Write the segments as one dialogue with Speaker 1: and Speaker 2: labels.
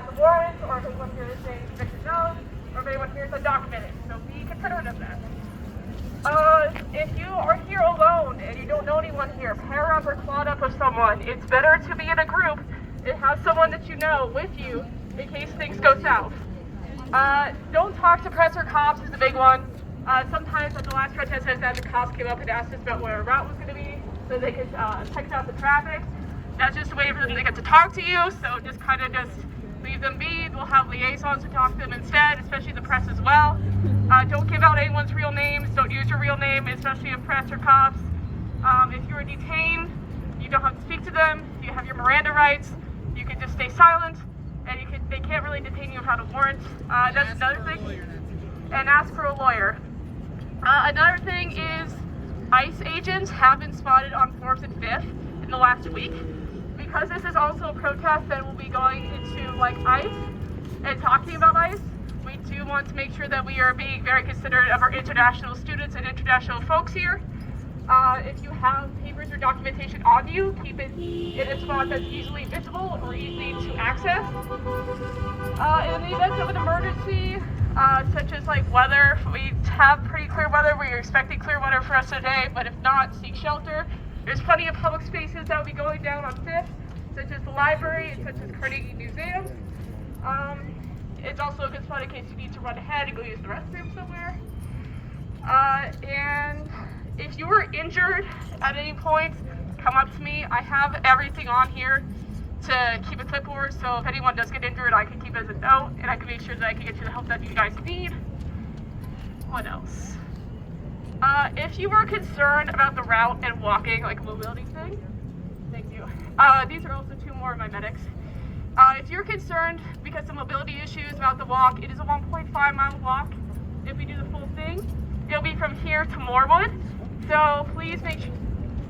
Speaker 1: has a warrant, or if anyone here is saying convicted no, or if anyone here is undocumented. So be considerate of that. If you are here alone and you don't know anyone here, pair up or squad up with someone. It's better to be in a group and have someone that you know with you in case things go south. Don't talk to press or cops is the big one. Sometimes at the last protest that the cops came up and asked us about where our route was going to be so they could check out the traffic. That's just a way for them to get to talk to you, so just kind of just leave them be. We'll have liaisons to talk to them instead, especially the press as well. Don't give out anyone's real names. Don't use your real name, especially in press or cops. If you are detained, you don't have to speak to them. You have your Miranda rights. You can just stay silent, and they can't really detain you without a warrant. That's another thing. And ask for a lawyer. Another thing is ICE agents have been spotted on 4th and 5th in the last week. Because this is also a protest that will be going into like ICE and talking about ICE, we do want to make sure that we are being very considerate of our international students and international folks here. If you have papers or documentation on you, keep it in a spot that's easily visible or easy to access. In the event of an emergency, such as like weather, we have pretty clear weather. We're expecting clear weather for us today, but if not, seek shelter. There's plenty of public spaces that will be going down on 5th, such as the library and such as Carnegie Museum. It's also a good spot in case you need to run ahead and go use the restroom somewhere. And if you were injured at any point, come up to me. I have everything on here to keep a clipboard, so if anyone does get injured, I can keep it as a note, and I can make sure that I can get you the help that you guys need. What else? If you were concerned about the route and walking, like a mobility thing, thank you. These are also 2 more of my medics. If you're concerned because of mobility issues about the walk, it is a 1.5-mile walk. If we do the full thing, it'll be from here to Moorwood. So please make sure,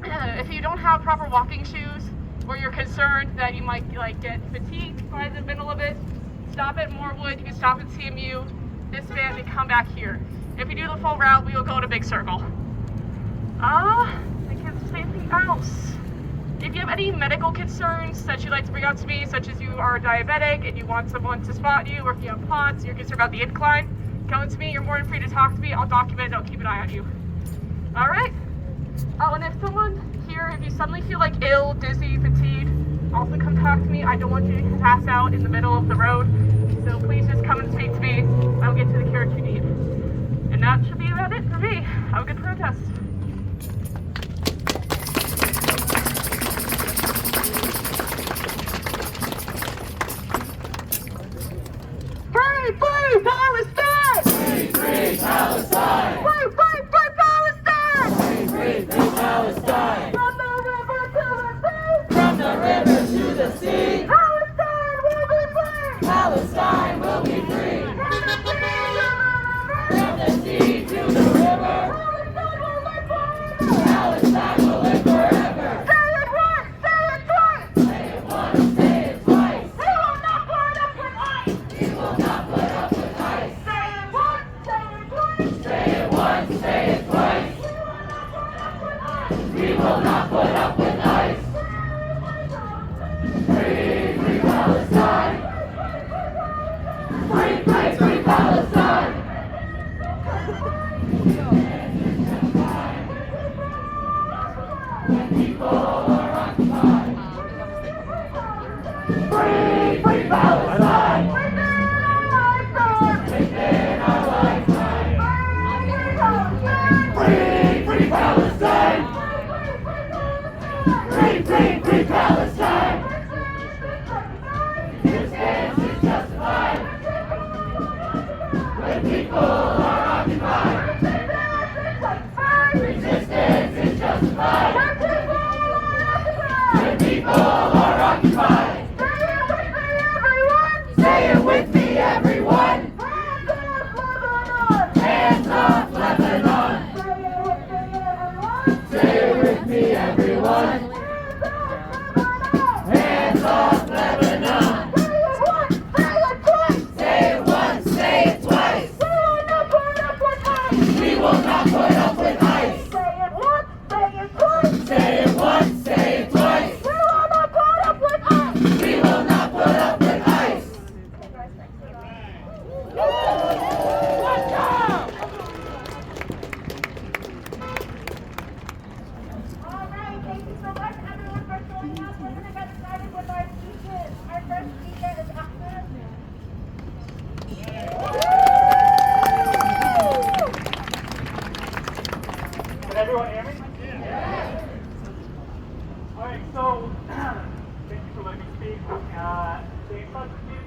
Speaker 1: if you don't have proper walking shoes, or you're concerned that you might get fatigued by the middle of it, stop at Moorwood. You can stop at CMU, disband, and come back here. If you do the full route, we will go to Big Circle. I can't say anything else. If you have any medical concerns that you'd like to bring up to me, such as you are diabetic and you want someone to spot you, or if you have POTS, you're concerned about the incline, come to me. You're more than free to talk to me. I'll document it. I'll keep an eye on you. All right? Oh, and if someone here, if you suddenly feel like ill, dizzy, fatigued, also come talk to me. I don't want you to pass out in the middle of the road. So please just come and speak to me. I'll get you the care you need. And that should be about it for me. Have a good protest. Free, free Palestine!
Speaker 2: Free, free Palestine!
Speaker 1: Free, free, free Palestine!
Speaker 2: Free, free, free Palestine!
Speaker 1: From the river to the sea!
Speaker 2: From the river to the sea!
Speaker 1: Palestine will be free!
Speaker 2: Palestine will be free!
Speaker 1: From the sea to the river!
Speaker 2: From the sea to the river!
Speaker 1: Palestine will live forever!
Speaker 2: Palestine will live forever!
Speaker 1: Say it once, say it twice!
Speaker 2: Say it once, say it twice!
Speaker 1: We will not put up with ICE!
Speaker 2: We will not put up with ICE!
Speaker 1: Say it once, say it twice!
Speaker 2: Say it once, say it twice!
Speaker 1: We will not put up with ICE!
Speaker 2: We will not put up with ICE! Free, free Palestine! Free, free, free Palestine! When people are occupied. Free, free Palestine! Within our lifetime. Free, free Palestine! Free, free, free Palestine! Resistance is justified. When people are occupied. Resistance is justified. When people are occupied.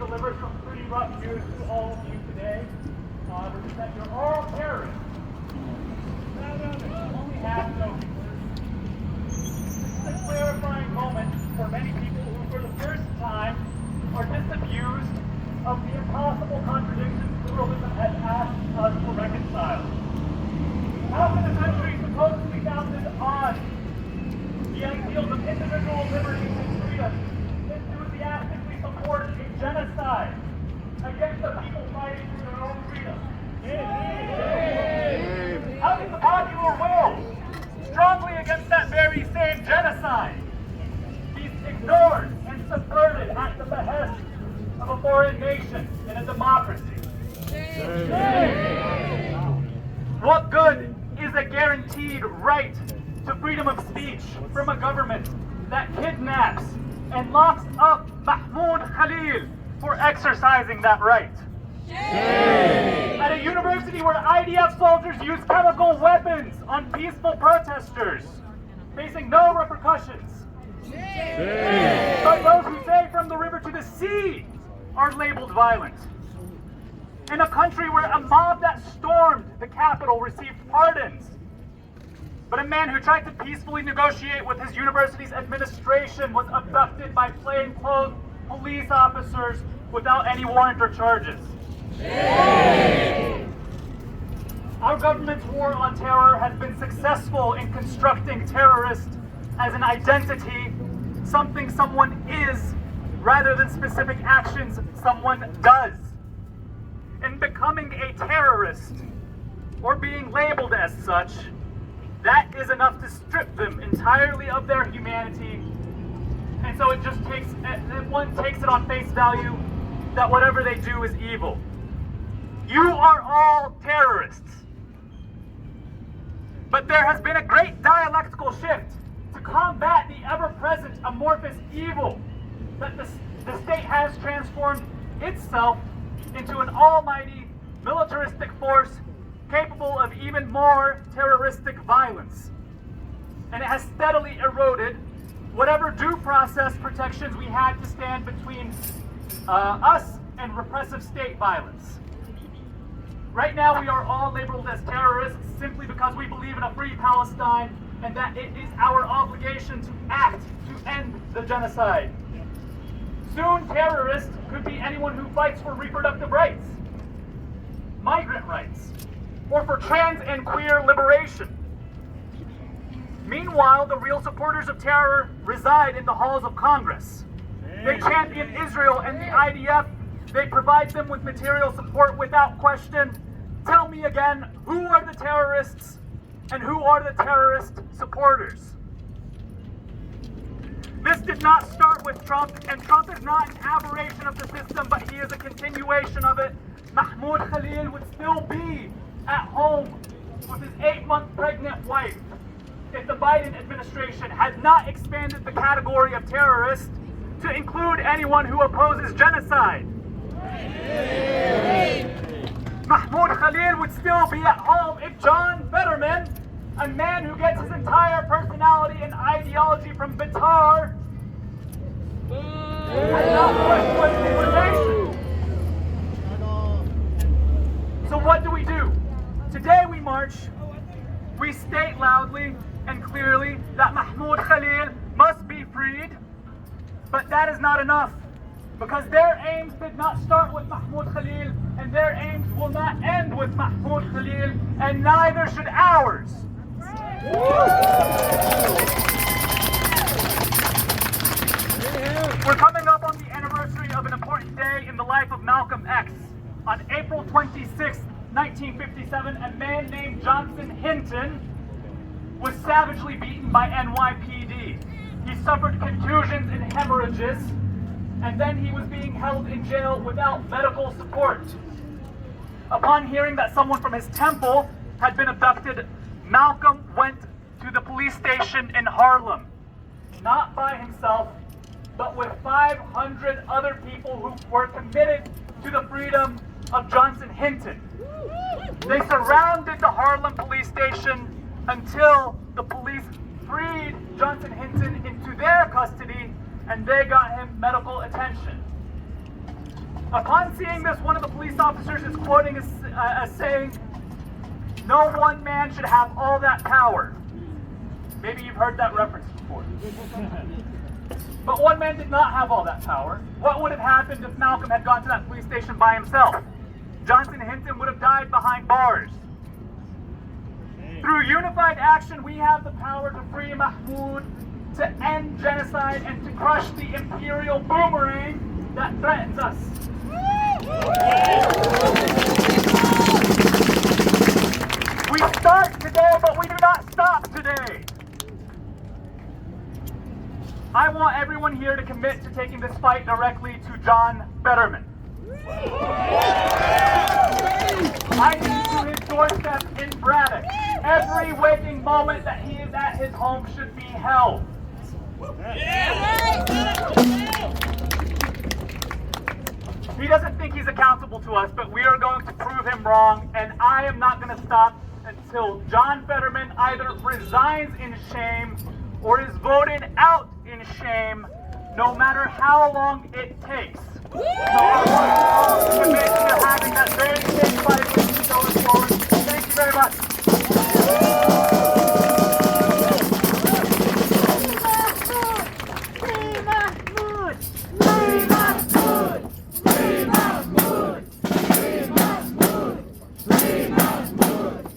Speaker 3: deliver some pretty rough news to all of you today, which is that you're all terrorists. Only half know. This is a clarifying moment for many people who, for the first time, are disabused of the impossible contradictions pluralism has asked us to reconcile. How can a country supposedly founded on the ideals of individual liberty and freedom enthusiastically support a genocide against the people fighting for their own freedom? How can the popular will, strongly against that very same genocide, be ignored and subverted at the behest of a foreign nation in a democracy? What good is a guaranteed right to freedom of speech from a government that kidnaps and locks up Mahmoud Khalil for exercising that right? At a university where IDF soldiers use chemical weapons on peaceful protesters, facing no repercussions. But those who say from the river to the sea are labeled violent. In a country where a mob that stormed the Capitol received pardons, but a man who tried to peacefully negotiate with his university's administration was abducted by plainclothes police officers without any warrant or charges. Our government's war on terror has been successful in constructing terrorist as an identity, something someone is, rather than specific actions someone does. In becoming a terrorist, or being labeled as such, that is enough to strip them entirely of their humanity. And so one takes it on face value that whatever they do is evil. You are all terrorists. But there has been a great dialectical shift to combat the ever-present amorphous evil that the state has transformed itself into an almighty militaristic force capable of even more terroristic violence. And it has steadily eroded whatever due process protections we had to stand between us and repressive state violence. Right now we are all labeled as terrorists simply because we believe in a free Palestine and that it is our obligation to act to end the genocide. Soon terrorists could be anyone who fights for reproductive rights, migrant rights, or for trans and queer liberation. Meanwhile, the real supporters of terror reside in the halls of Congress. They champion Israel and the IDF. They provide them with material support without question. Tell me again, who are the terrorists and who are the terrorist supporters? This did not start with Trump, and Trump is not an aberration of the system, but he is a continuation of it. Mahmoud Khalil would still be at home with his 8-month pregnant wife if the Biden administration had not expanded the category of terrorist to include anyone who opposes genocide. Mahmoud Khalil would still be at home if John Fetterman, a man who gets his entire personality and ideology from Qatar, had not pushed for deportation. So what do? Today we march, we state loudly and clearly that Mahmoud Khalil must be freed, but that is not enough, because their aims did not start with Mahmoud Khalil, and their aims will not end with Mahmoud Khalil, and neither should ours. We're coming up on the anniversary of an important day in the life of Malcolm X. On April 26, 1957, a man named Johnson Hinton was savagely beaten by NYPD. He suffered contusions and hemorrhages, and then he was being held in jail without medical support. Upon hearing that someone from his temple had been abducted, Malcolm went to the police station in Harlem, not by himself, but with 500 other people who were committed to the freedom of Johnson Hinton. They surrounded the Harlem police station until the police freed Johnson Hinton into their custody and they got him medical attention. Upon seeing this, one of the police officers is quoting as saying, "No one man should have all that power." Maybe you've heard that reference before. But one man did not have all that power. What would have happened if Malcolm had gone to that police station by himself? Johnson Hinton would have died behind bars. Through unified action, we have the power to free Mahmoud, to end genocide, and to crush the imperial boomerang that threatens us. We start today, but we do not stop today. I want everyone here to commit to taking this fight directly to John Fetterman. I need to his doorstep in Braddock. Every waking moment that he is at his home should be held. He doesn't think he's accountable to us, but we are going to prove him wrong, and I am not going to stop until John Fetterman either resigns in shame or is voted out in shame, no matter how long it takes. So I want you all to commit to having that very same fight with me going forward. Thank you very much.
Speaker 2: Free Mahmoud! Free Mahmoud! Free Mahmoud! Free Mahmoud! Free Mahmoud! Free Mahmoud!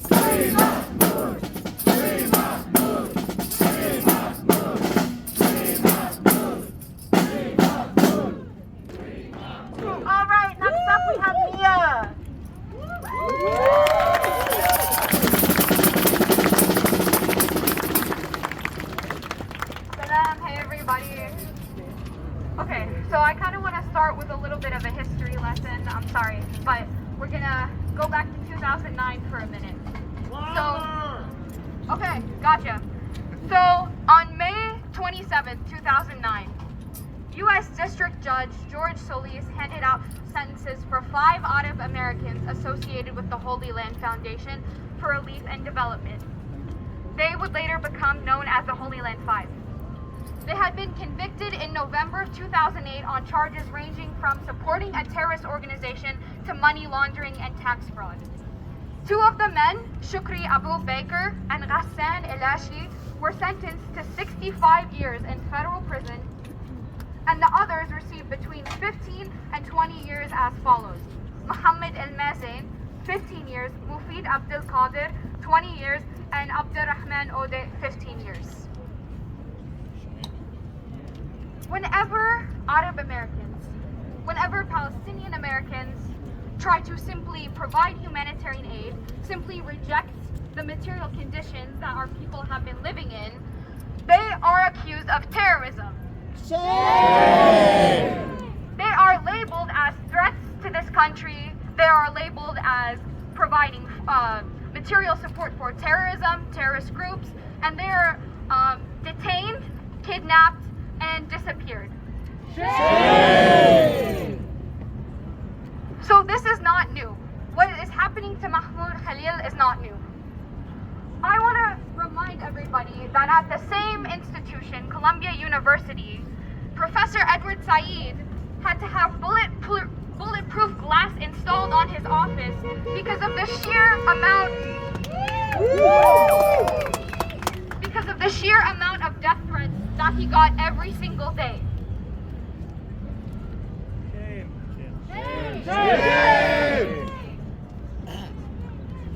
Speaker 2: Free Mahmoud! Free Mahmoud! Free Mahmoud! Free Mahmoud! Free Mahmoud! All right, next up we have Mia.
Speaker 4: Salam, hey everybody. Okay, so I kind of want to start with a little bit of a history lesson. I'm sorry, but we're gonna go back to 2009 for a minute. Okay, gotcha. So on May 27th, 2009, U.S. District Judge George Solis handed out sentences for 5 Arab Americans associated with the Holy Land Foundation for Relief and Development. They would later become known as the Holy Land Five. They had been convicted in November of 2008 on charges ranging from supporting a terrorist organization to money laundering and tax fraud. 2 of the men, Shukri Abu Baker and Ghassan Elashi, were sentenced to 65 years in federal prison, and the others received between 15 and 20 years as follows. Mohammed El-Mazain, 15 years, Mufid Abdel Qadir, 20 years, and Abdurrahman Ode, 15 years. Whenever Arab Americans, whenever Palestinian Americans try to simply provide humanitarian aid, simply reject the material conditions that our people have been living in, they are accused of terrorism. They are labeled as threats to this country. They are labeled as providing material support for terrorism, terrorist groups, and they are detained, kidnapped, and disappeared. So this is not new. What is happening to Mahmoud Khalil is not new. I want to remind everybody that at the same institution, Columbia University, Professor Edward Said had to have bulletproof glass installed on his office because of the sheer amount of death threats that he got every single day.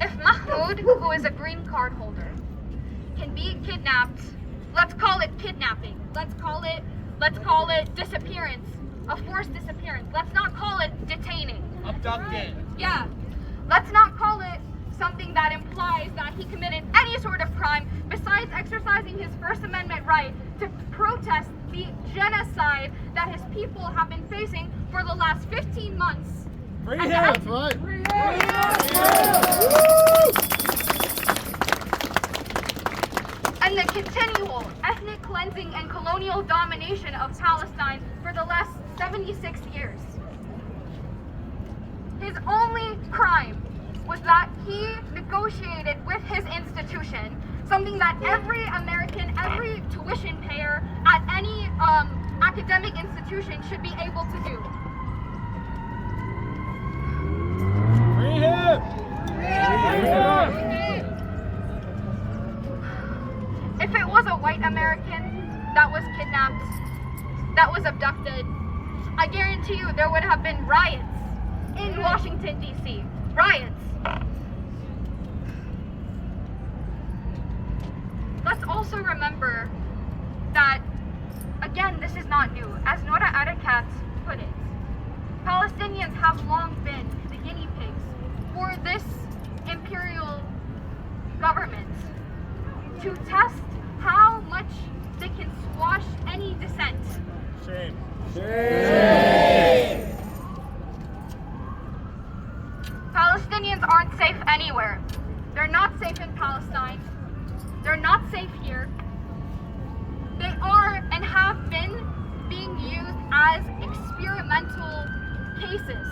Speaker 4: If Mahmoud, who is a green card holder, can be kidnapped, let's call it kidnapping. Let's call it disappearance, a forced disappearance. Let's not call it detaining.
Speaker 5: Abducted.
Speaker 4: Yeah. Let's not call it something that implies that he committed any sort of crime besides exercising his First Amendment right to protest the genocide that his people have been facing for the last 15 months.
Speaker 5: That's right.
Speaker 4: And the continual ethnic cleansing and colonial domination of Palestine for the last 76 years. His only crime was that he negotiated with his institution, something that every American, every tuition payer at any academic institution should be able to do.
Speaker 5: Free him!
Speaker 4: If it was a white American that was kidnapped, that was abducted, I guarantee you there would have been riots in Washington, D.C. Riots. Let's also remember that, again, this is not new. As Nora Arakat put it, Palestinians have long been the guinea pigs for this imperial government to test how much they can squash any dissent.
Speaker 5: Shame.
Speaker 4: Palestinians aren't safe anywhere. They're not safe in Palestine. They're not safe here. They are and have been being used as experimental cases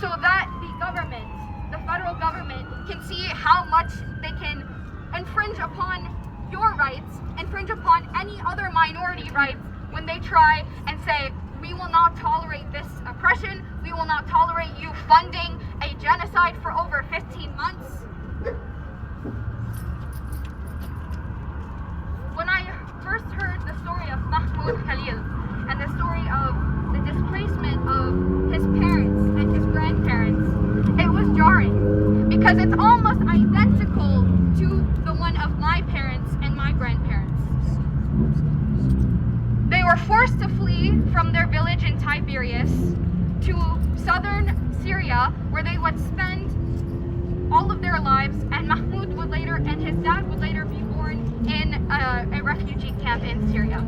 Speaker 4: so that the government, the federal government, can see how much they can infringe upon your rights, infringe upon any other minority rights when they try and say, we will not tolerate this oppression, we will not tolerate you funding a genocide for over 15 months. When I first heard the story of Mahmoud Khalil and the story of the displacement of his parents and his grandparents, it was jarring because it's almost identical to the one of my parents and my grandparents. They were forced to flee from their village in Tiberias to southern Syria, where they would spend all of their lives, and Mahmoud would later, and his dad would later be born in a refugee camp in Syria.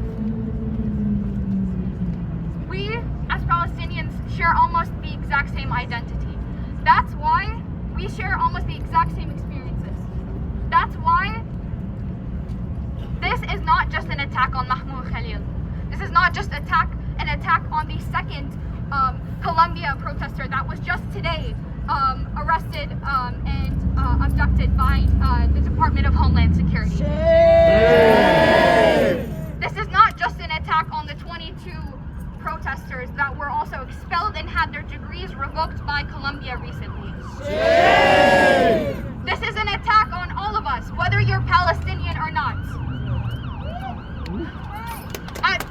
Speaker 4: We, as Palestinians, share almost the exact same identity. That's why we share almost the exact same experiences. That's why this is not just an attack on Mahmoud Khalil. This is not just an attack on the second Colombia protester that was just today arrested and abducted by the Department of Homeland Security. This is not just an attack on the 22 protesters that were also expelled and had their degrees revoked by Colombia recently. This is an attack on all of us, whether you're Palestinian or not. At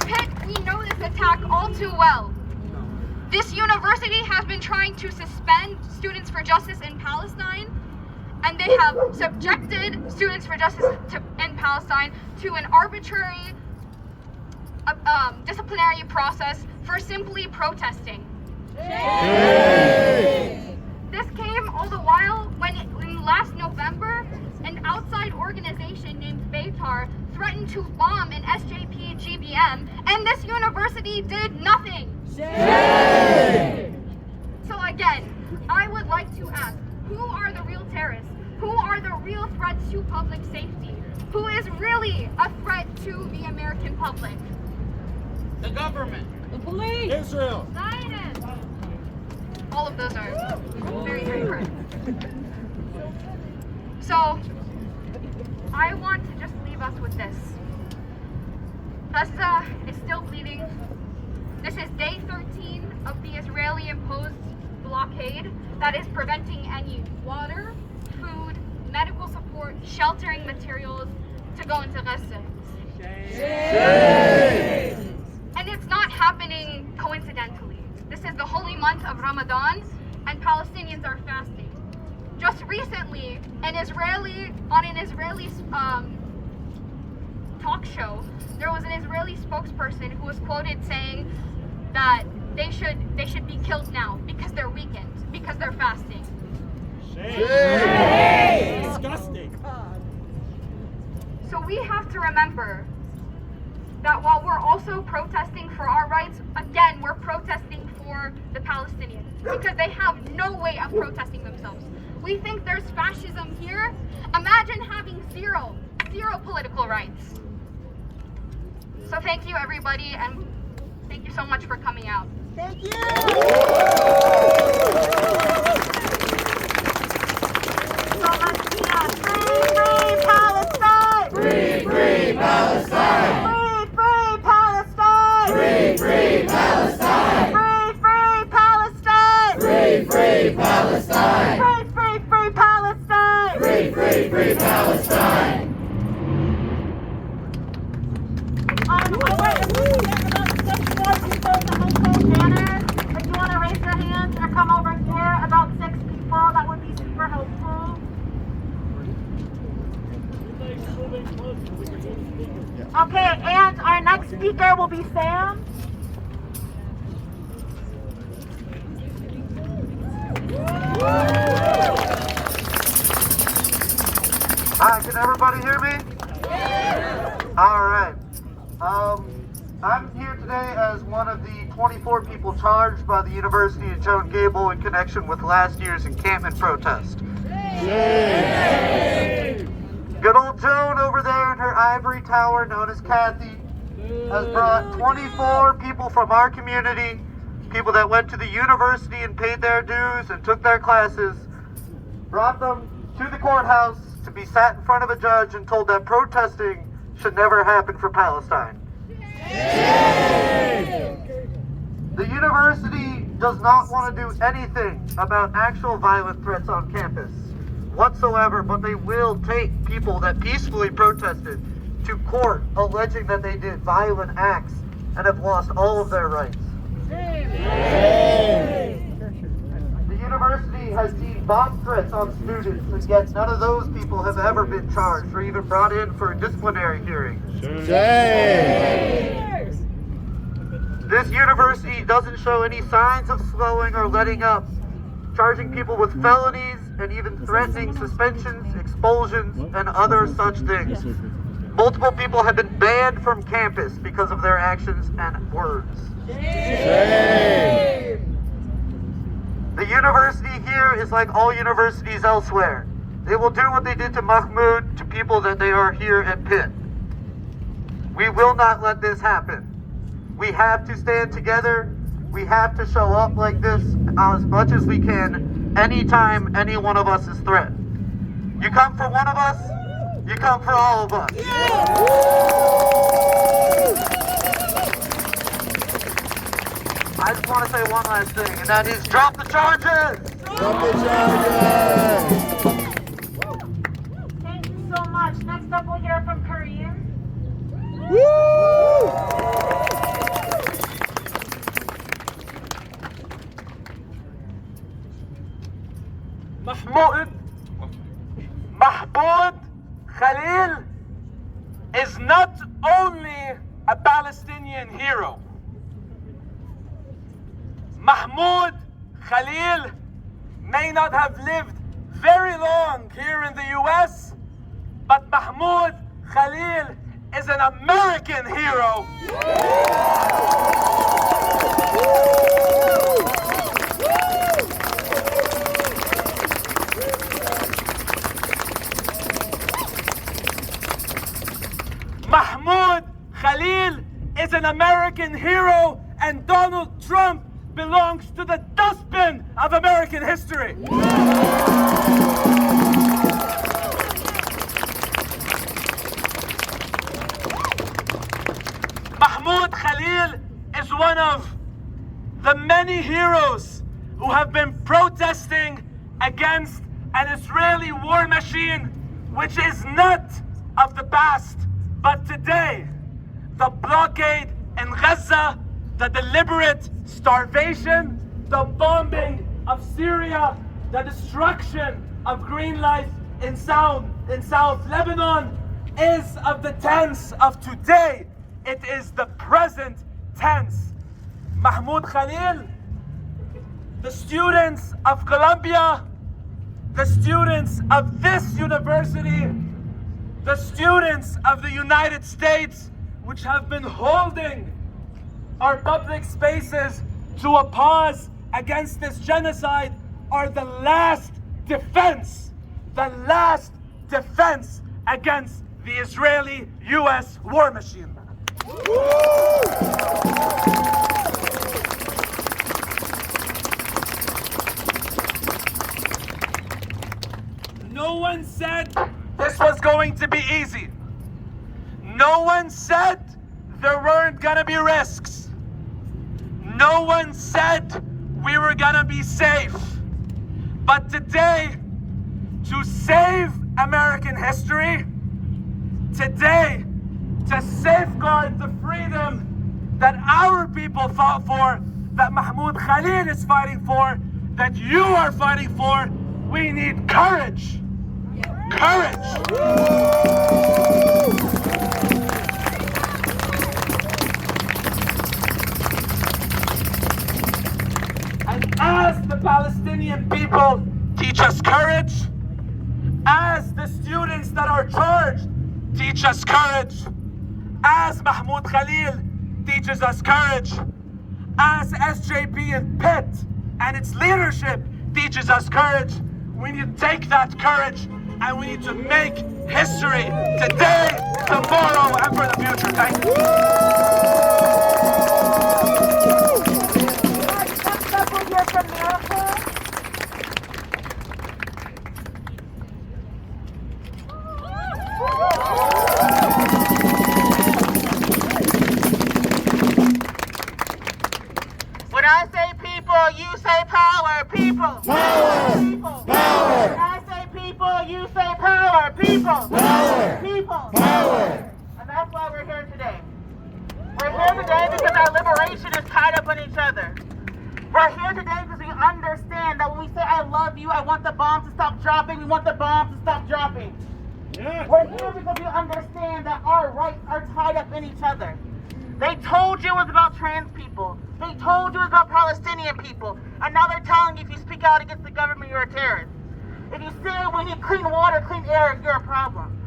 Speaker 4: Pitt, we know this attack all too well. This university has been trying to suspend Students for Justice in Palestine, and they have subjected Students for Justice in Palestine to an arbitrary disciplinary process for simply protesting. This came all the while when last November, an outside organization named Beitar threatened to bomb an SJP GBM, and this university did nothing. So again, I would like to ask, who are the real terrorists? Who are the real threats to public safety? Who is really a threat to the American public?
Speaker 5: The government. The police. Israel.
Speaker 4: Zionists. All of those are very, very correct. So, I want to just leave us with this. Gaza is still bleeding. This is day 13 of the Israeli imposed blockade that is preventing any water, food, medical support, sheltering materials to go into Gaza. And it's not happening coincidentally. This is the holy month of Ramadan, and Palestinians are fasting. Just recently, on an Israeli talk show, there was an Israeli spokesperson who was quoted saying that they should be killed now because they're weakened, because they're fasting.
Speaker 5: Shame. Disgusting.
Speaker 4: So we have to remember that while we're also protesting for our rights, again, we're protesting for the Palestinians because they have no way of protesting themselves. We think there's fascism here. Imagine having zero political rights. So thank you, everybody, and thank you so much for coming out.
Speaker 2: Thank you.
Speaker 4: Palestina, free, free.
Speaker 6: Alright, and we get about 6 more people to help hold banners. If you want to raise your hands or come over here, about 6 people, that would be super helpful. Okay, and our next speaker will be Sam.
Speaker 7: Hi, can everybody hear me? All right. I'm here today as one of the 24 people charged by the University of Joan Gable in connection with last year's encampment protest. Good old Joan over there in her ivory tower known as Kathy has brought 24 people from our community, people that went to the university and paid their dues and took their classes, brought them to the courthouse to be sat in front of a judge and told that protesting should never happen for Palestine. The university does not want to do anything about actual violent threats on campus whatsoever, but they will take people that peacefully protested to court alleging that they did violent acts and have lost all of their rights. The university has seen bomb threats on students, and yet none of those people have ever been charged or even brought in for a disciplinary hearing. This university doesn't show any signs of slowing or letting up, charging people with felonies and even threatening suspensions, expulsions, and other such things. Multiple people have been banned from campus because of their actions and words. The university here is like all universities elsewhere. They will do what they did to Mahmoud to people that they are here at Pitt. We will not let this happen. We have to stand together. We have to show up like this as much as we can anytime any one of us is threatened. You come for one of us, you come for all of us. I just want to say one last thing, and that is drop the charges!
Speaker 2: Drop the charges!
Speaker 6: Thank you so much. Next up, we'll hear from Kareem.
Speaker 3: Mahmoud Khalil is not only a Palestinian hero. Mahmoud Khalil may not have lived very long here in the US, but Mahmoud Khalil is an American hero. Mahmoud Khalil is an American hero, and Donald Trump belongs to the dustbin of American history. Mahmoud Khalil is one of the many heroes who have been protesting against an Israeli war machine which is not of the past, but today. The blockade in Gaza, the deliberate starvation, the bombing of Syria, the destruction of green life in South Lebanon is of the tense of today. It is the present tense. Mahmoud Khalil, the students of Columbia, the students of this university, the students of the United States, which have been holding our public spaces to a pause against this genocide, are the last defense against the Israeli-US war machine. No one said this was going to be easy. No one said there weren't gonna be risks. No one said we were gonna be safe. But today, to save American history, today, to safeguard the freedom freedom that our people fought for, that Mahmoud Khalil is fighting for, that you are fighting for, we need courage. Courage. And as the Palestinian people teach us courage, as the students that are charged teach us courage, as Mahmoud Khalil teaches us courage, as SJP and Pitt and its leadership teaches us courage, we need to take that courage and we need to make history today, tomorrow, and for the future. Thank you.
Speaker 6: When I say people, you say power. People.
Speaker 2: Power.
Speaker 6: People.
Speaker 2: Power.
Speaker 6: When I say people, you say power. People.
Speaker 2: Power.
Speaker 6: People.
Speaker 2: Power.
Speaker 6: And that's why we're here today. We're here today because our liberation is tied up in each other. We're here today because we understand that when we say I love you, I want the bombs to stop dropping, we want the bombs to stop dropping.
Speaker 2: Yeah.
Speaker 6: We're here because we understand that our rights are tied up in each other. They told you it was about trans people. They told you it was about Palestinian people. And now they're telling you if you speak out against the government, you're a terrorist. If you say we need clean water, clean air, you're a problem.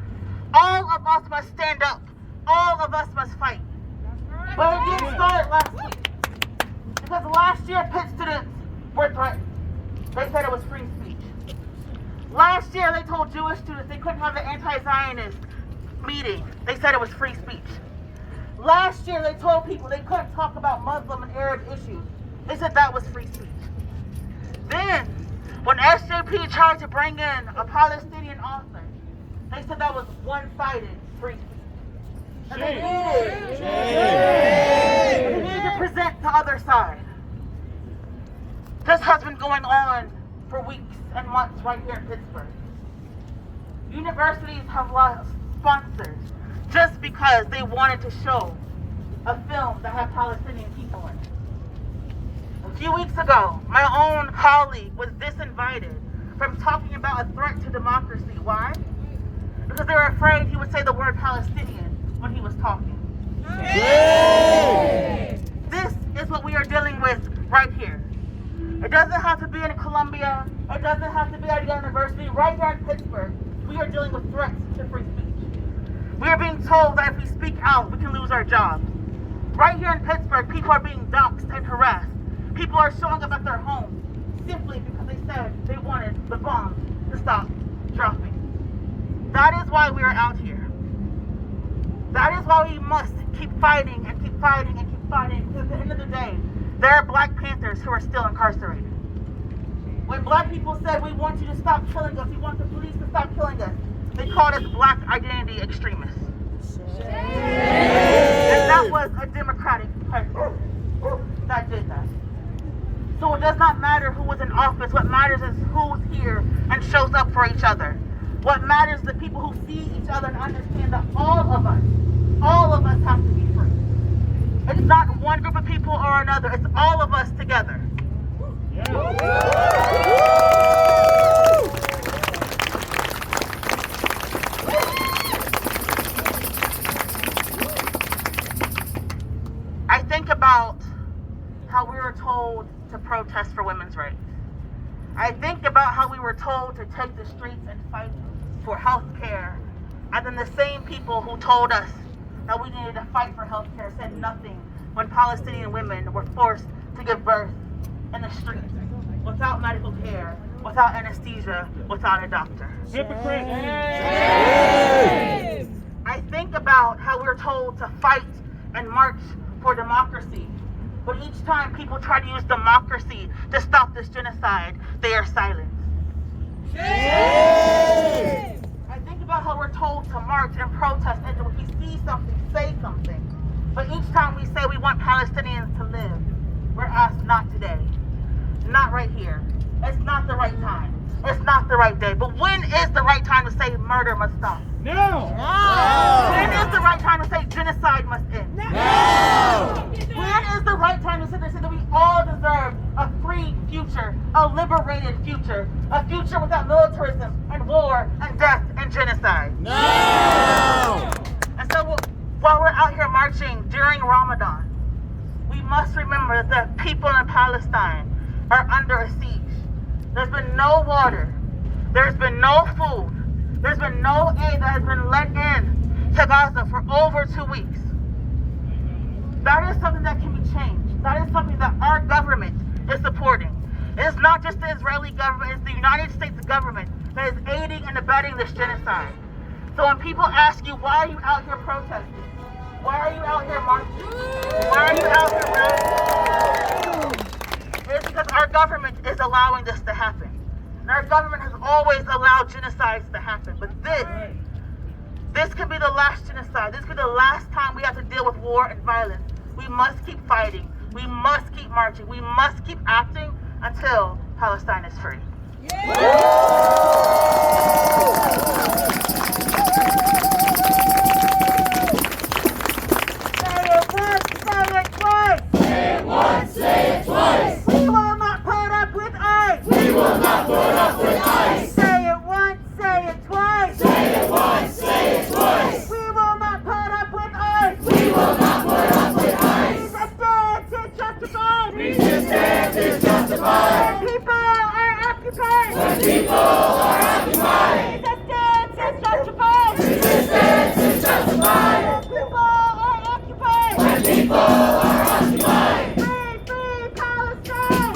Speaker 6: All of us must stand up. All of us must fight. But it didn't start last week. Because last year, Pitt students were threatened. They said it was free speech. Last year, they told Jewish students they couldn't have the anti-Zionist meeting. They said it was free speech. Last year, they told people they couldn't talk about Muslim and Arab issues. They said that was free speech. Then, when SJP tried to bring in a Palestinian author, they said that was one-sided free speech. And they needed to present the other side. This has been going on for weeks and months right here in Pittsburgh. Universities have lost sponsors just because they wanted to show a film that had Palestinian people in it. A few weeks ago, my own colleague was disinvited from talking about a threat to democracy. Why? Because they were afraid he would say the word Palestinian when he was talking.
Speaker 2: Yay!
Speaker 6: This is what we are dealing with right here. It doesn't have to be in Columbia. It doesn't have to be at a university. Right here in Pittsburgh, we are dealing with threats to free speech. We are being told that if we speak out, we can lose our jobs. Right here in Pittsburgh, people are being doxxed and harassed. People are showing up at their homes simply because they said they wanted the bombs to stop dropping. That is why we are out here. That is why we must keep fighting and keep fighting and keep fighting. Because at the end of the day, there are Black Panthers who are still incarcerated. When Black people said, we want you to stop killing us, we want the police to stop killing us, they called us Black identity extremists. And that was a Democratic president that did that. So it does not matter who was in office. What matters is who's here and shows up for each other. What matters is the people who see each other and understand that all of us have to be free. It's not one group of people or another. It's all of us together. I think about how we were told to protest for women's rights. I think about how we were told to take the streets and fight for health care. And then the same people who told us that we needed to fight for health care said nothing when Palestinian women were forced to give birth in the streets without medical care, without anesthesia, without a doctor.
Speaker 2: Hypocrite.
Speaker 6: I think about how we're told to fight and march for democracy. But each time people try to use democracy to stop this genocide, they are silent. I think about how we're told to march and protest, and if we see something, say something. But each time we say we want Palestinians to live, we're asked not today, not right here. It's not the right time. It's not the right day. But when is the right time to say murder must stop?
Speaker 2: No!
Speaker 6: When is the right time to say genocide must end?
Speaker 2: No!
Speaker 6: a liberated future, a future without militarism and war and death and genocide.
Speaker 5: No!
Speaker 6: And so while we're out here marching during Ramadan, we must remember that the people in Palestine are under a siege. There's been no water. There's been no food. There's been no aid that has been let in to Gaza for over 2 weeks. That is something that can be changed. That is something that our government is supporting. It is not just the Israeli government, it's the United States government that is aiding and abetting this genocide. So when people ask you, why are you out here protesting? Why are you out here marching? Why are you out here rallying? It's because our government is allowing this to happen. And our government has always allowed genocides to happen. But this could be the last genocide. This could be the last time we have to deal with war and violence. We must keep fighting. We must keep marching. We must keep acting until Palestine is free.
Speaker 2: Say it twice. We will not put up with ICE. We will not put up with ICE. Say it once, say it twice. Say it once, say it twice. We will not put up with ICE. We will not put up with ICE. Resistance is justified. Resistance is justified. When people are occupied. When people are occupied. Resistance is justified. Resistance is justified. When people are occupied. When people are occupied.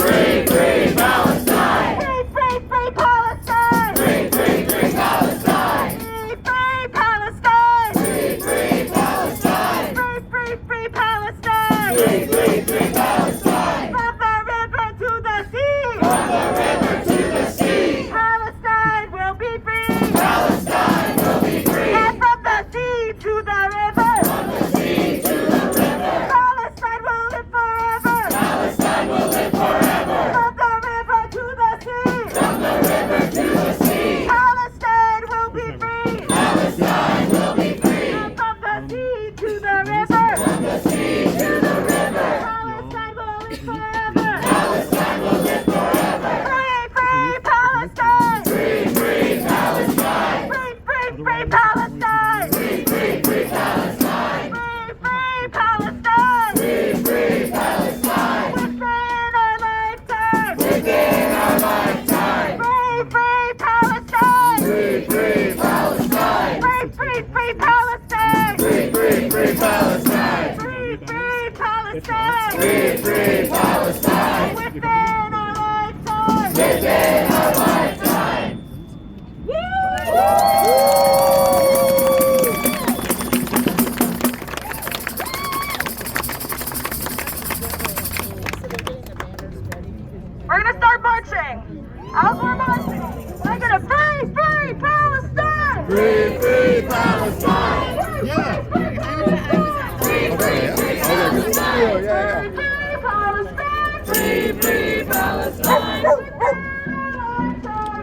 Speaker 2: Free, free Palestine! Free, free, free Palestine! Free, free, free Palestine! Free, free Palestine! Free, free Palestine! Free, free, free Palestine! Free, free, free Palestine! From the river to the sea! From the river to the sea! Palestine will be free! Palestine will be free! And from the sea to the river! From the sea to the river! Palestine will live forever! Palestine will live forever! From the river to the sea! From the river to the sea! Palestine will be free! Palestine will be free! And from the sea to the river! From the sea to the river! Palestine will live forever! Palestine will live forever! Free, free Palestine! Free, free Palestine! Free, free, free Palestine! Free, free, free Palestine! Free, free Palestine! Free, free Palestine! Within our lifetime! Within our lifetime! Free, free Palestine! Free, free Palestine! Free, free, free Palestine! Free, free, free Palestine! Free, free Palestine! Free, free Palestine! Within our lifetime! Within our lifetime!
Speaker 1: We're gonna start marching. As we're marching, we're gonna free, free Palestine!
Speaker 5: Free, free Palestine!
Speaker 1: Yeah. Free, free, free Palestine! Free, free Palestine!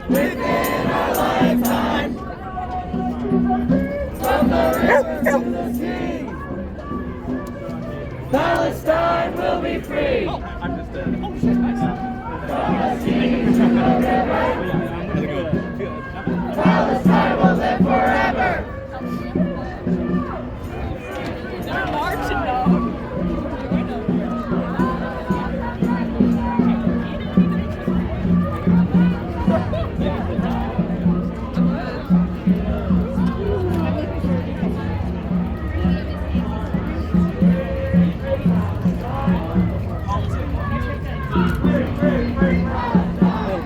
Speaker 1: Within our lifetime! From the river to the sea! Palestine will be free! Palestine will live forever! They're marching now.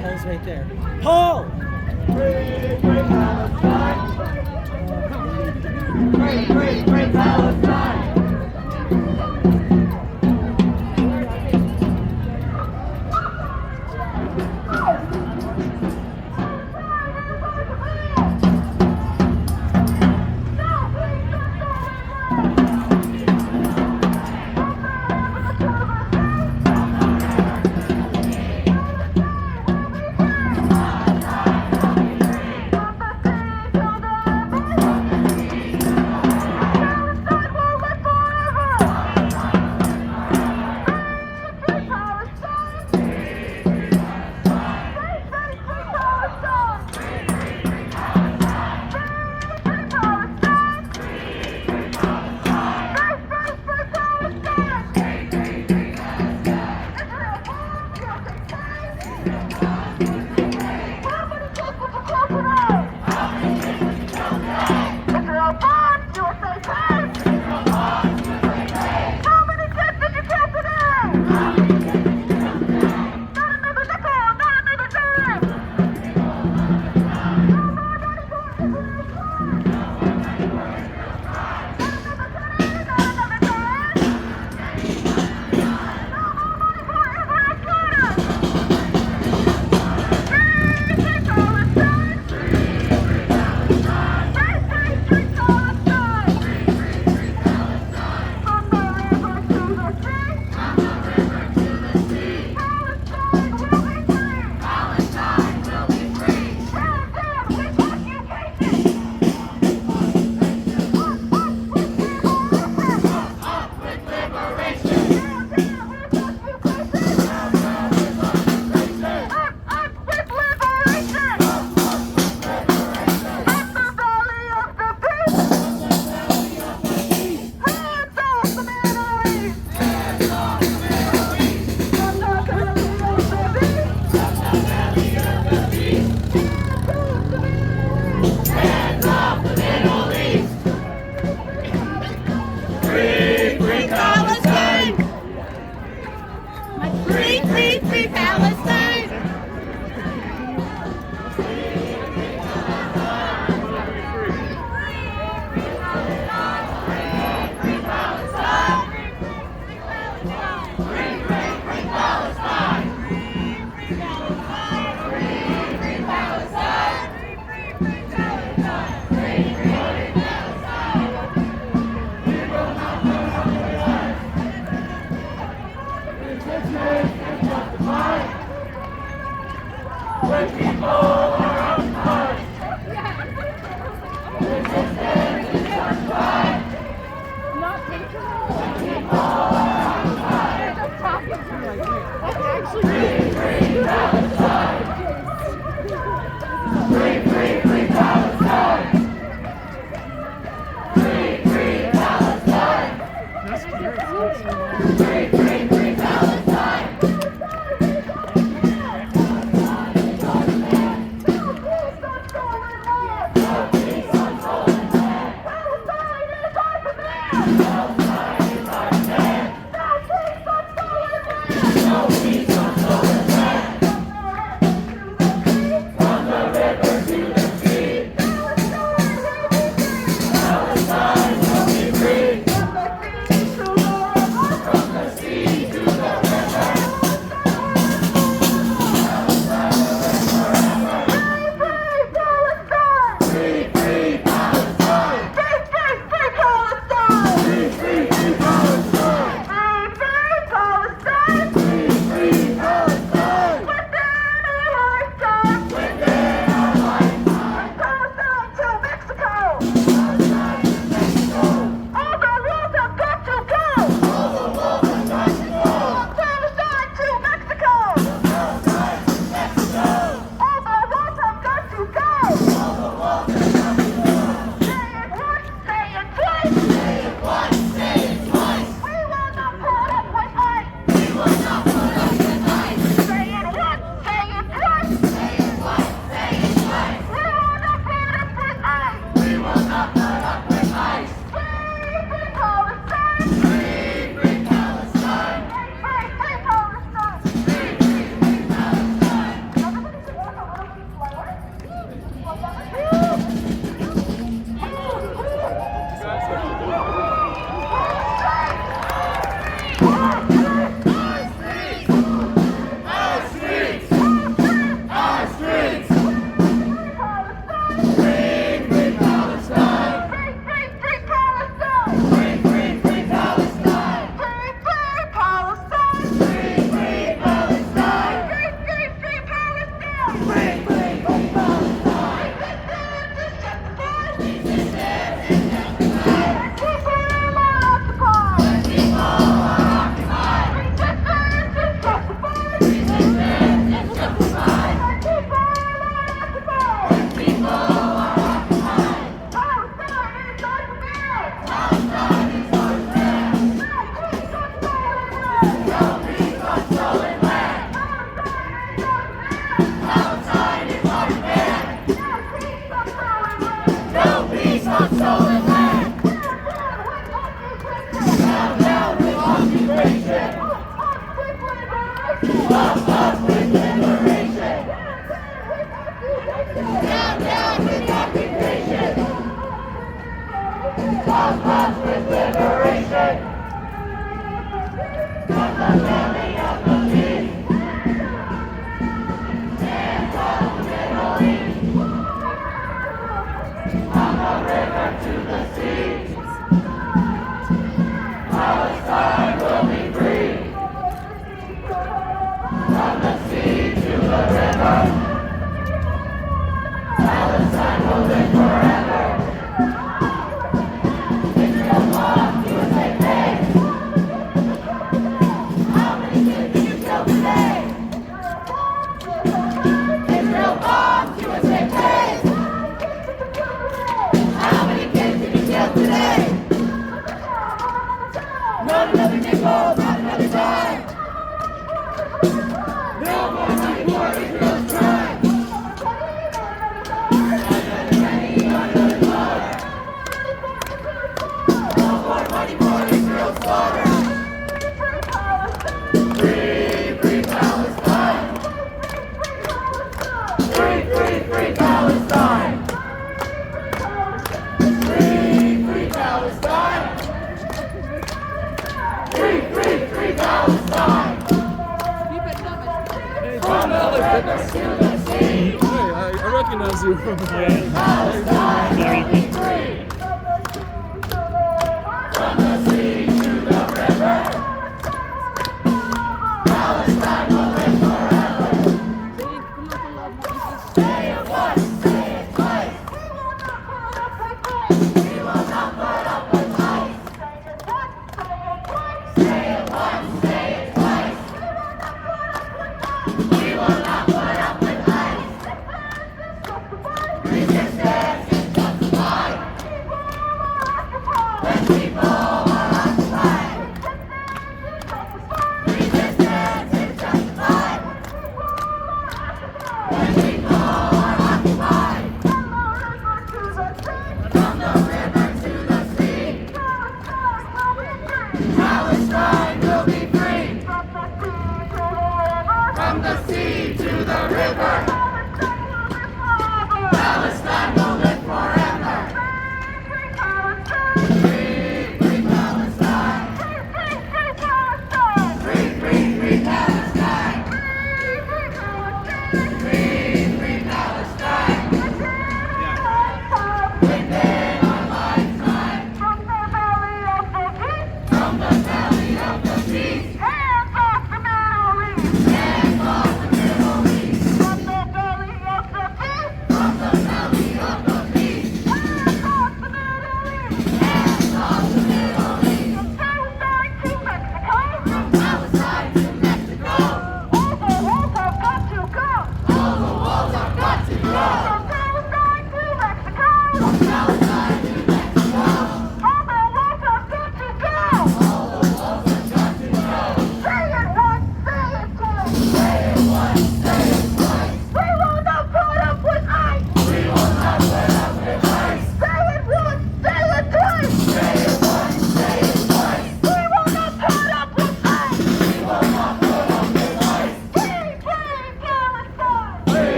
Speaker 5: Paul's right there. Paul!
Speaker 2: Free, free Palestine! Free, free, free Palestine!
Speaker 1: Palestine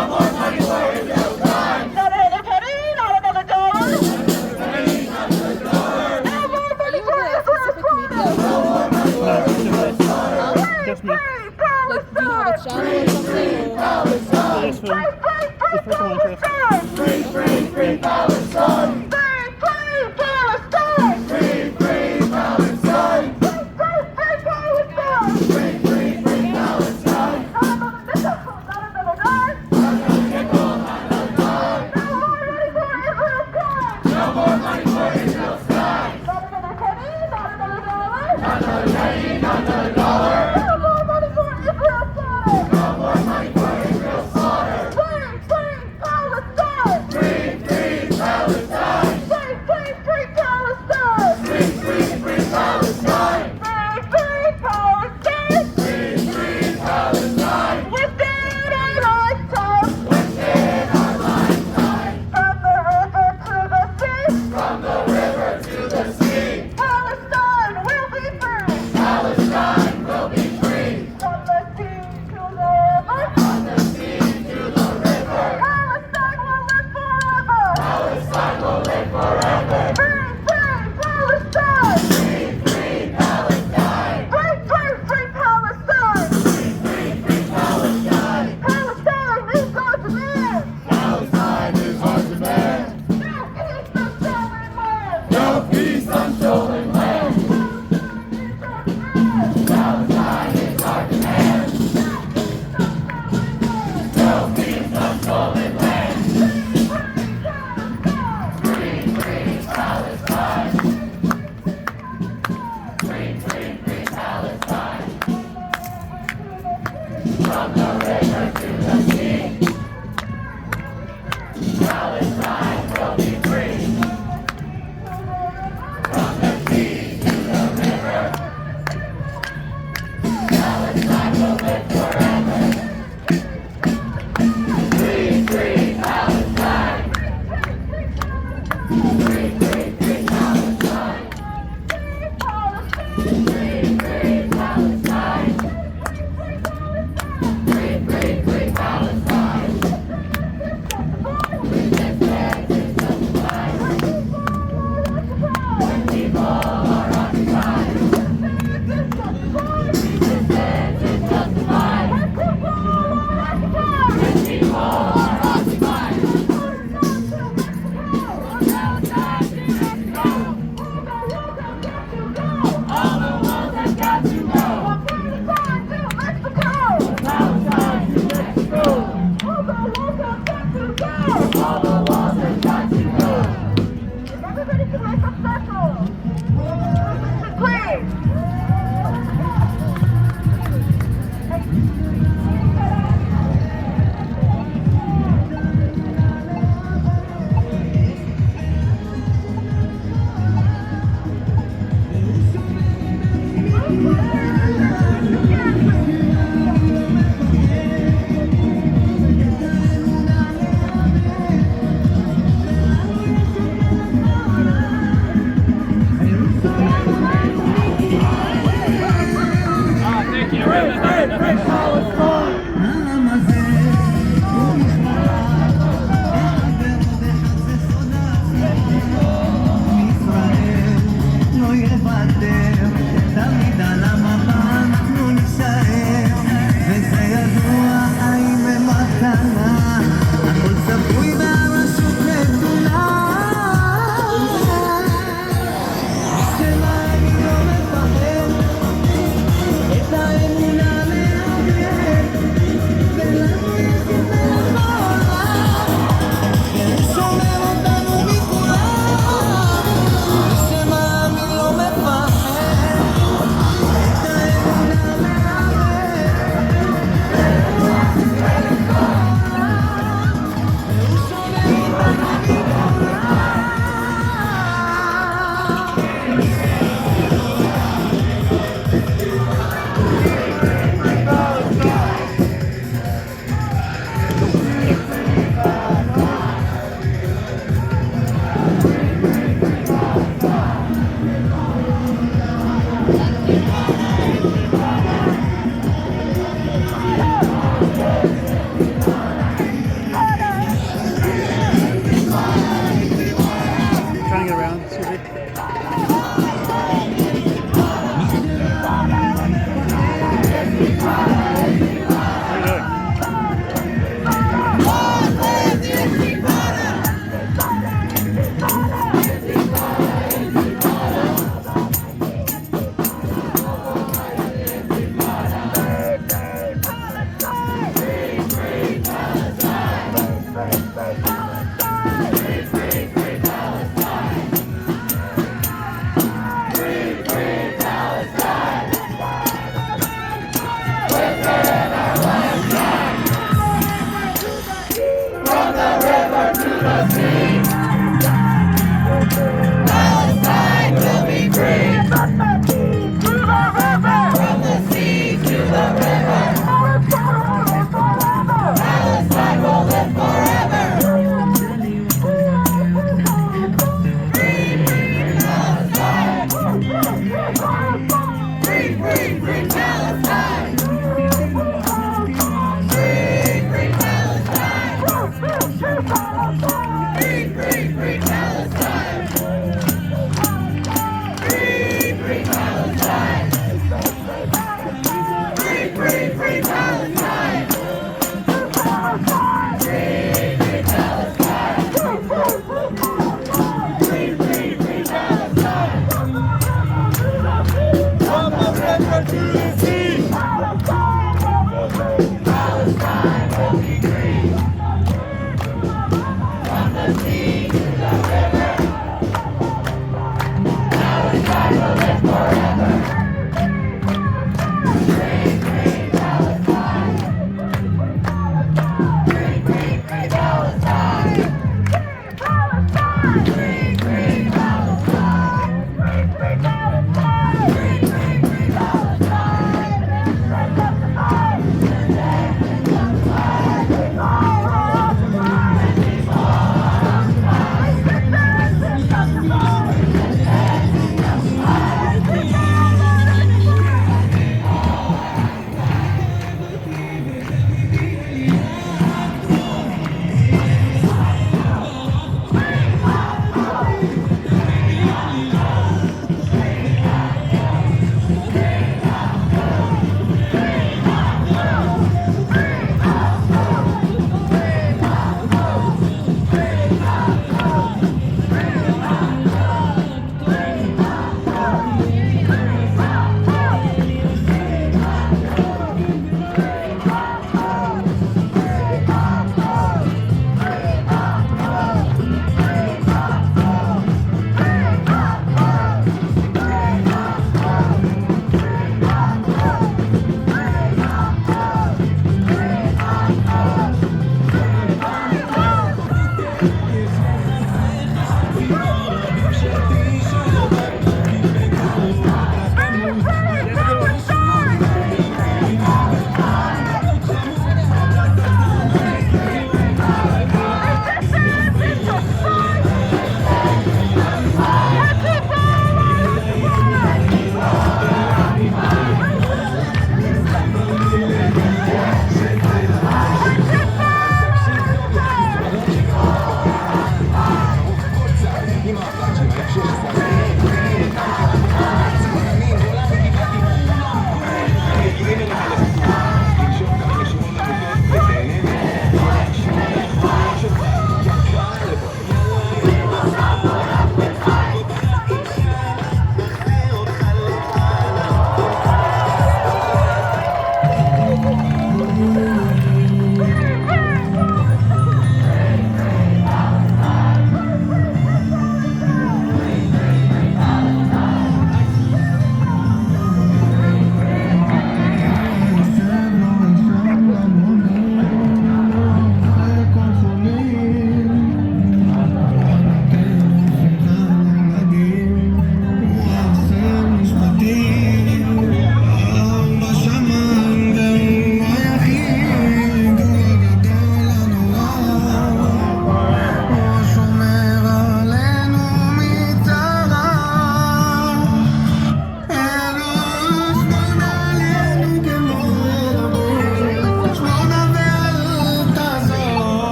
Speaker 2: Not another penny, not another dollar. No more money for Israel's slaughter.
Speaker 8: Just me.
Speaker 2: Free
Speaker 8: Like, do you have a channel or something? Or?
Speaker 2: Free Palestine!
Speaker 8: Free
Speaker 2: Palestine! Free Palestine! Free Palestine! Not another dime! No more money for Israel's crime! Not another penny, not another dollar! No more money for Israel's slaughter! Free Palestine! Free Palestine!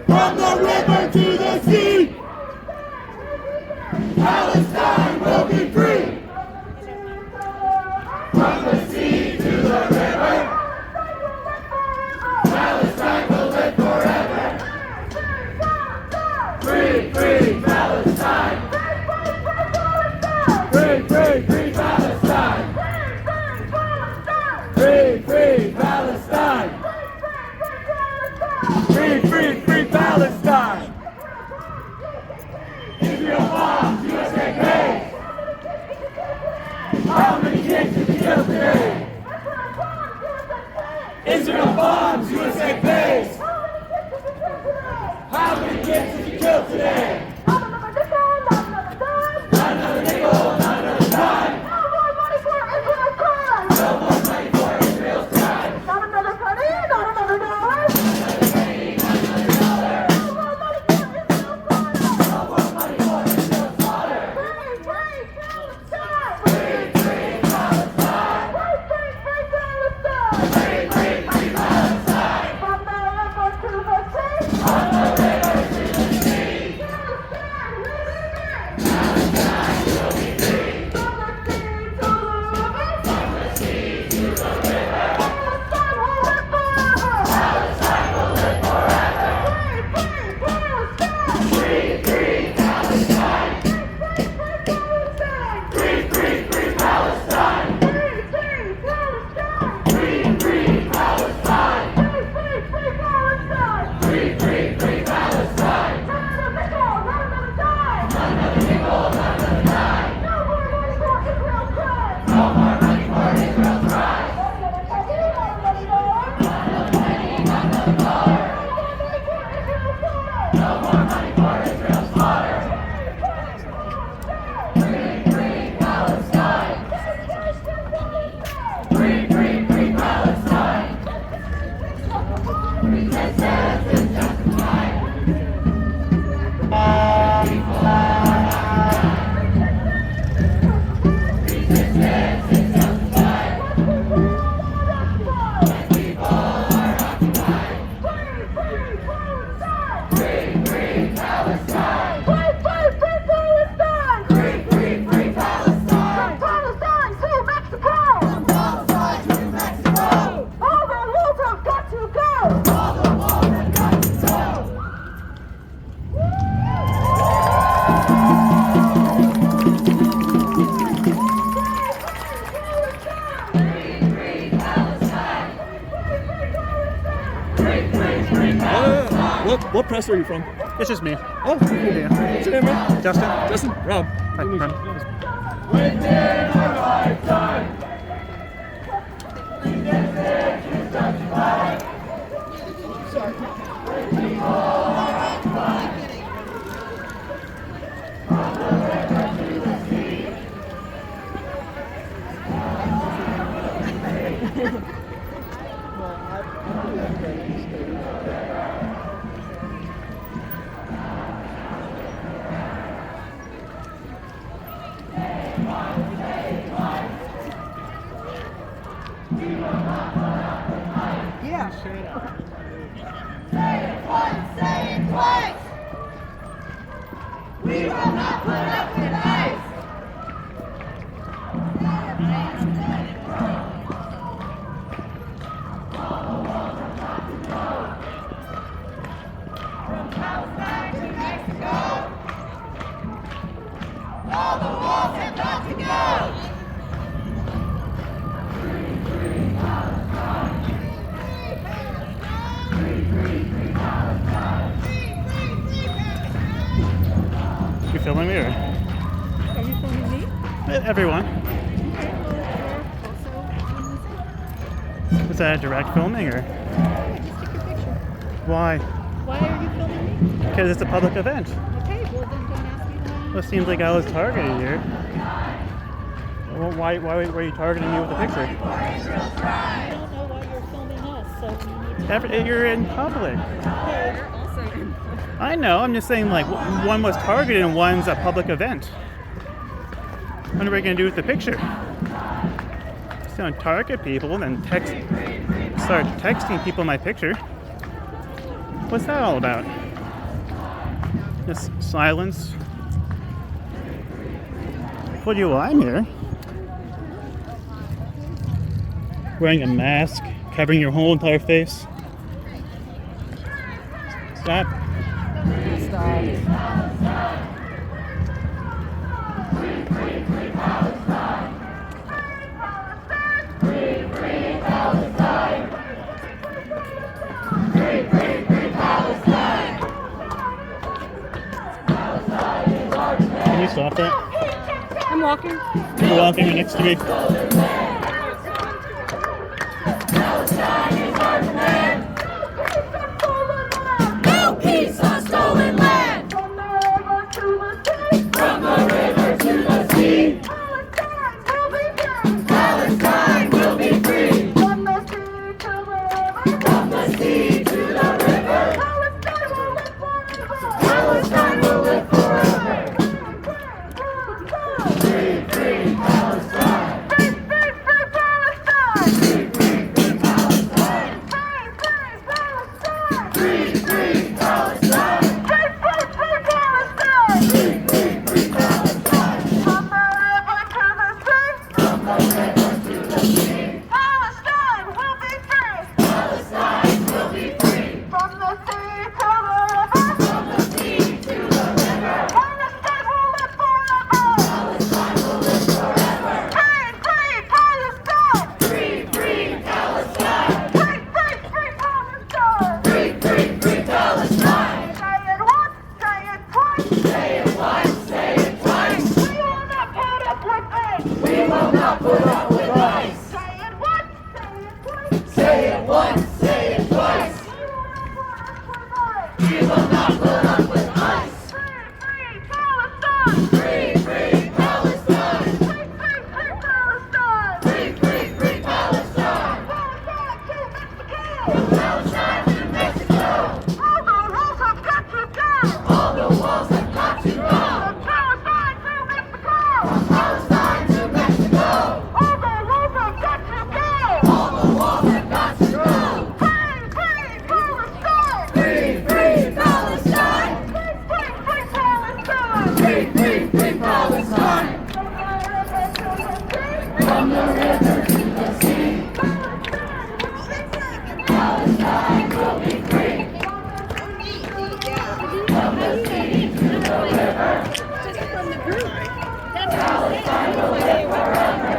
Speaker 2: From the river to the sea, Palestine will be free. From the sea to the river, Palestine will live forever. Free, free Palestine. Free, free, free Palestine. Free, free Palestine. Free, free, free Palestine.
Speaker 9: press are you from?
Speaker 10: It's just me.
Speaker 9: Oh, cool.
Speaker 10: Yeah.
Speaker 9: What's your name, man?
Speaker 10: Justin.
Speaker 9: Justin? Rob.
Speaker 10: Hi,
Speaker 9: Nice to meet
Speaker 10: Rob.
Speaker 9: you.
Speaker 2: Within our lifetime, we get to justify. Say it once, say it twice. We will not put up with ice. From Palestine to Mexico, all the walls have got to go.
Speaker 10: You filming me or?
Speaker 8: Are you filming me?
Speaker 10: Everyone.
Speaker 8: Also,
Speaker 10: Was that a direct filming or?
Speaker 8: yeah, just take a picture.
Speaker 10: Why?
Speaker 8: Why are you filming me?
Speaker 10: Because it's a public event.
Speaker 8: Okay, well then don't ask me why.
Speaker 10: Well, it seems like I was targeted here. Well, why were you targeting me with the picture?
Speaker 8: I don't know why you're filming us, so you need to
Speaker 10: You're in public.
Speaker 8: pay. Also in
Speaker 10: I know, I'm just saying like one was targeted and one's a public event. What are we going to do with the picture? Just don't target people and then start texting people my picture. What's that all about? Just silence. What do you want here? Wearing a mask, covering your whole entire face. Stop. Can you stop that?
Speaker 8: I'm walking.
Speaker 10: You're walking right next to me.
Speaker 2: No peace on stolen land. From the river to the sea. From the river to the sea. Palestine will be free. From the sea to the river. From the sea to the river. Palestine will live forever. Free, free Palestine. Free, free, free Palestine. Free, free, free Palestine. Free, free, free Palestine. Free, free, free Palestine. Free, free, free Palestine. From the river to the sea. From the river to the sea. Palestine will be free. Palestine will be free. From the sea to the river. From the sea to the river. Palestine will live forever. Palestine will live forever. Free, free Palestine. Free, free Palestine. Free, free, free Palestine. Free, free, free Palestine. Say it once, say it twice. Say it once, say it twice. We will not put up with ice. We will not put up with ice. Say it once, say it twice. Say it once, say it twice. We will not put up with ice. Free, free Palestine. Free, free Palestine. Free, free, free Palestine. Free, free, free Palestine. Palestine to Mexico. All the walls have got to go. All the walls have got to go. From Palestine to Mexico. From Palestine to Mexico. All the walls have got to go. All the walls have got to go. Free, free Palestine. Free, free Palestine. Free, free, free Palestine. Free, free, free Palestine. From the river to the sea. Palestine will be free. From the sea to the river. Palestine will live forever.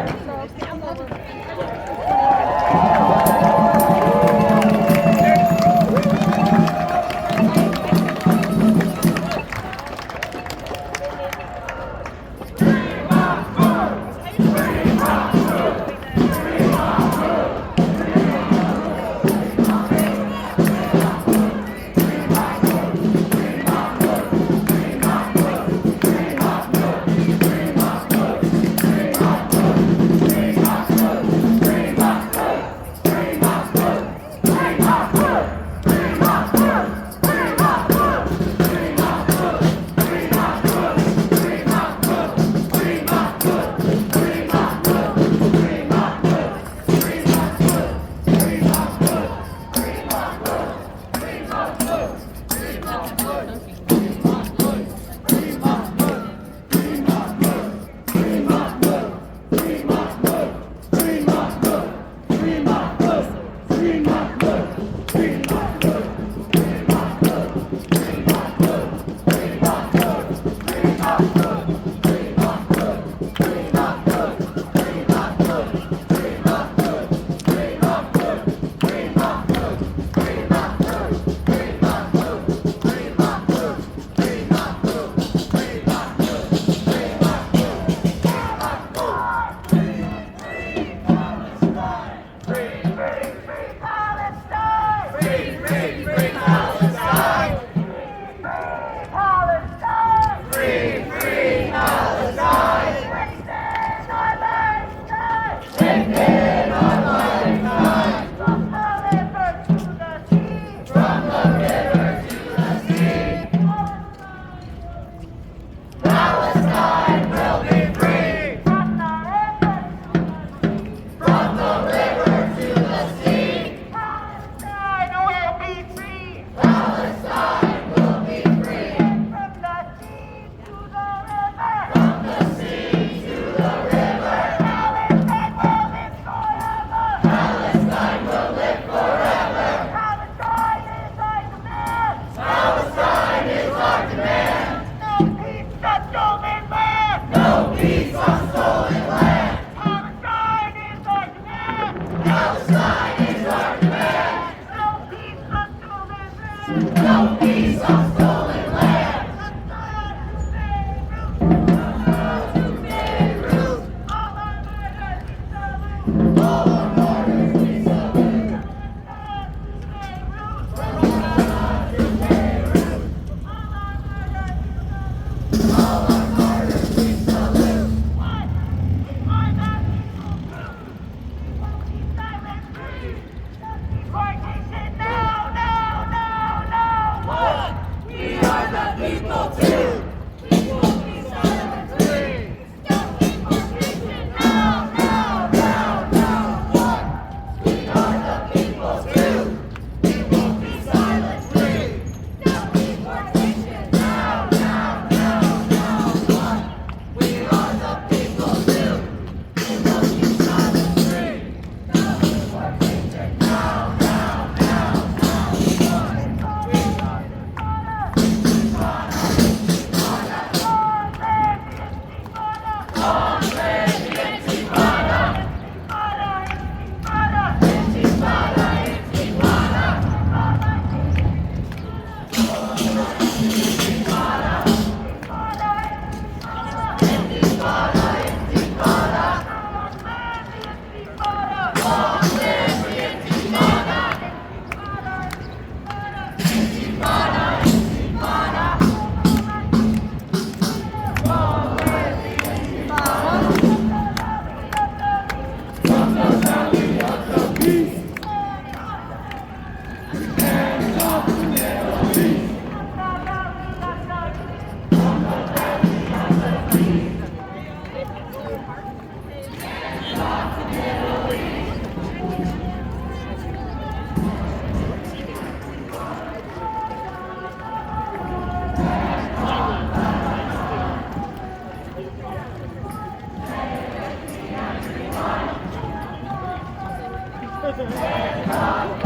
Speaker 2: synagogue.